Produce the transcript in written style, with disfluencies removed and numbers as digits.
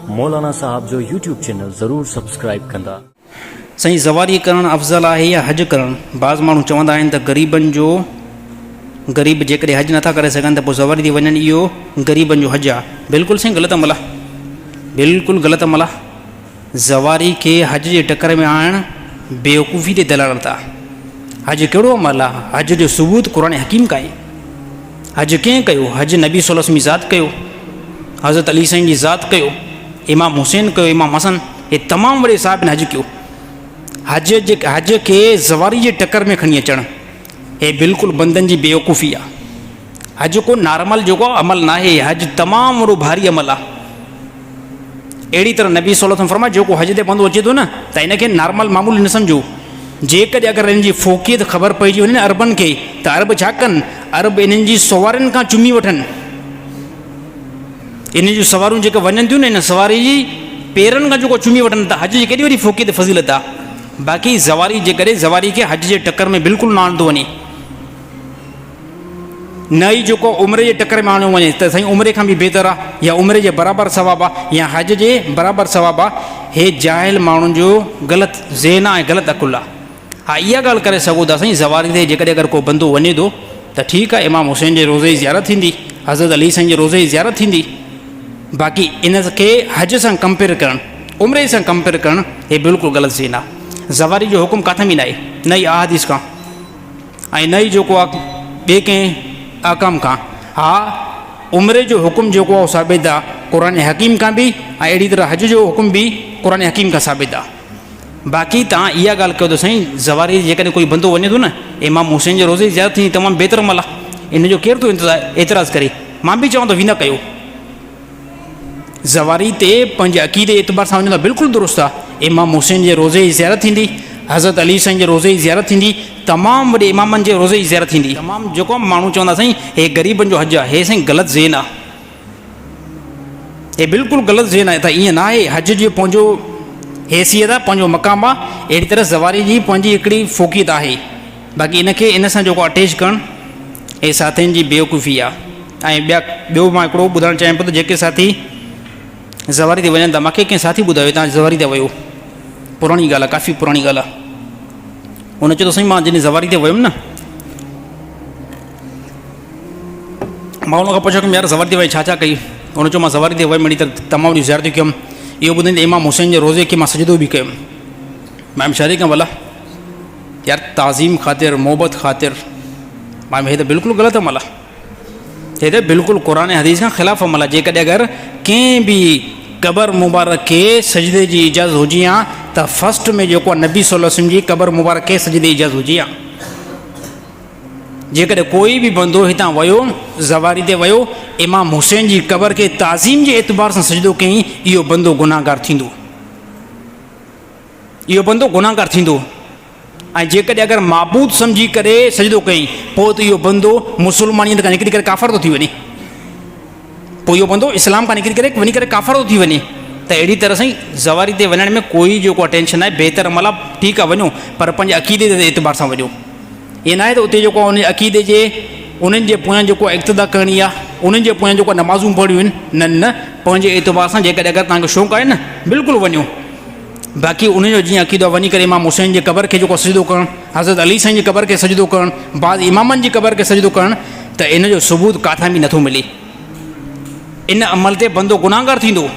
मौलाना साहब जो YouTube channel ज़रूर subscribe कंदा। सही ज़वारी करण अफ़ज़ल है या हज करण? बाज़ माण्हू चवंदा आहिनि त ग़रीबनि जो ग़रीब जेकॾहिं हज नथा करे सघनि त पोइ ज़वारी थी वञनि, इहो ग़रीबनि जो हज आहे। बिल्कुलु सही, ग़लति अमल आहे, बिल्कुलु ग़लति अमल आहे। ज़वारी खे हज जे टकर में आणणु बेवकूफ़ी ते दलालत आहे। हज कहिड़ो अमल आहे? हज जो सबूत क़ुरान हकीम का आहे। हज कंहिं कयो? हज नबी सल्लल्लाहु अलैहि वसल्लम जी ज़ात कयो, हज़रत अली साईं जी ज़ात कयो, इमाम हुसैन कयो, इमाम हसन, हे तमामु वॾे साहिब हज कयो। हज खे ज़वारी जे टकर में खणी अचणु हे बिल्कुलु बंदनि जी बेवकूफ़ी आहे। हज को नॉर्मल जेको अमल न आहे, हज तमामु वॾो भारी अमल आहे। अहिड़ी तरह नबी सल्लल्लाहु अलैहि वसल्लम फरमायो जेको हज ते बंदो अचे थो न त हिनखे नॉर्मल मामूली न सम्झो। जेकॾहिं अगरि हिन जी फ़ोकियत ख़बर पइजी वञे न अरबनि खे, त अरब छा कनि? अरब इन्हनि जी सवारियुनि खां चुमी वठनि। इन जूं सवारियूं जेके वञनि थियूं न, इन सवारी जी पेरनि खां जेको चुमी वठनि था, हज जी केॾी वॾी फ़ोकियत फज़ीलत आहे। बाक़ी ज़वारी जेकॾहिं ज़वारी खे हज जे टकर में बिल्कुलु न आणंदो वञे, न ई जेको उमिरि जे टकर में आणियो वञे त साईं उमिरि खां बि बहितर आहे, या उमिरि जे बराबरि सवाबु आहे, या हज जे बराबरि सवाबु आहे, हे जाहिल माण्हुनि जो ग़लति ज़हन आहे, ग़लति अकुलु आहे। हा, इहा ॻाल्हि करे सघो था साईं, ज़वारी ते जेकॾहिं अगरि को बंदो वञे थो त ठीकु आहे, इमाम हुसैन जे रोज़े जी ज़ियारत थींदी, हज़रत अली साईं जे रोज़े जी ज़ियारत थींदी। बाक़ी इन खे हज सां कंपेयर करणु, उमिरि सां कंपेयर करणु, हे बिल्कुलु ग़लति ज़हन आहे। ज़वारी जो हुकुम काथे बि न आहे, न ई अहादीस खां, ऐं न ई जेको आहे ॿिए कंहिं अहकाम खां। हा, उमिरि जो हुकुम जेको आहे साबित आहे क़ुरान हकीम खां बि, ऐं अहिड़ी तरह हज जो हुकुम बि क़ुरान हकीम खां साबित आहे। बाक़ी तव्हां इहा ॻाल्हि कयो त साईं ज़वारी जेकॾहिं कोई बंदो वञे थो न, इमाम हुसैन जे रोज़े जी ज़ियारत थींदी, तमामु बहितर अमल आहे। इन जो केरु थो एतिराज़ु करे? मां बि चवां थो वी न कयो। ज़वारी ते पंहिंजे अक़ीदे एतबार सां वञो त बिल्कुलु दुरुस्त आहे। इमाम हुसैन जे रोज़े जी ज़ियारत थींदी, हज़रत अली साईं जे रोज़े जी ज़ियारत थींदी, तमामु वॾे इमामनि जे रोज़े जी ज़ियारत थींदी। तमामु जेको माण्हू चवंदा साईं हे ग़रीबनि जो हज आहे, हे साईं ग़लति ज़हन आहे, हे बिल्कुलु ग़लति ज़हन आहे। त ईअं न आहे, हज जो पंहिंजो हैसियत आहे, पंहिंजो मक़ाम आहे, अहिड़ी तरह ज़वारी जी पंहिंजी हिकिड़ी फ़ोकियत आहे। बाक़ी इनखे इन सां जेको अटैच करणु हे साथियुनि जी बेवकूफ़ी आहे। ऐं ॿियो मां हिकिड़ो ॿुधाइणु चाहियां पियो त जेके साथी ज़वारी ते वञनि था, मूंखे कंहिं साथी ॿुधायो तव्हां ज़वारी ते वियो, पुराणी ॻाल्हि आहे, काफ़ी पुराणी ॻाल्हि आहे। हुन चयो त साईं मां जॾहिं ज़वारी ते वियुमि न, मां हुन खां पुछियो कि यार ज़वारी ते वई छा छा कई? हुन चयो मां ज़वारी ते वियुमि, अहिड़ी तरह तमामु वॾी ज़ियारत कयुमि, इहो ॿुधाईंदे इमाम हुसैन जे रोज़े खे मां सजदो बि कयुमि। मां शादी खां भला यार ताज़ीम ख़ातिर, मोहबत ख़ातिर, मां हे त बिल्कुलु ग़लति अमल आहे, हे त बिल्कुलु क़ुरान हदीस खां ख़िलाफ़ु अमल आहे। जेकॾहिं अगरि कंहिं बि क़बर मुबारक खे सजदे जी इजाज़त हुजे हा त फस्ट में जेको आहे नबी सल्लल्लाहु अलैहि वसल्लम जी क़बर मुबारक खे सजदे जी इजाज़त हुजे हा। जेकॾहिं कोई बि बंदो हितां वियो, ज़वारी ते वियो, इमाम हुसैन जी क़बर खे ताज़ीम जे एतबार सां सजदो कयईं, इहो बंदो गुनाहगार थींदो, इहो बंदो गुनाहगार थींदो। ऐं जेकॾहिं अगरि माबूद सम्झी करे सजदो कयईं, पोइ त इहो बंदो मुस्लमानीअ खां निकिरी करे काफ़र थो थी वञे, पोइ इहो बंदो इस्लाम खां निकिरी करे वञी करे काफ़र थो थी वञे। त अहिड़ी तरह सां ज़वारी ते वञण में कोई जेको टेंशन आहे, बहितर अमल आहे, ठीकु आहे वञो, पर पंहिंजे अक़ीदे जे एतबार सां वञो। ईअं न आहे त उते जेको उन अक़ीदे जे उन्हनि जे पोयां जेको इक़्तिदा करणी आहे, उन्हनि जे पोयां जेको नमाज़ूं पढ़ियूं आहिनि, न न पंहिंजे एतबार सां जेकॾहिं अगरि तव्हांखे शौक़ु आहे न, बिल्कुलु वञो। बाक़ी उनजो जीअं अक़ीदो वञी करे इमाम हुसैन जे क़बर खे जेको सजदो करणु, हज़रत अली साईं जी क़बर खे सजदो करणु, बाज़ इमामनि जी क़बर खे सजदो करणु, त इन जो सबूत काथां बि नथो मिले। इन अमल ते बंदो गुनाहगार थींदो।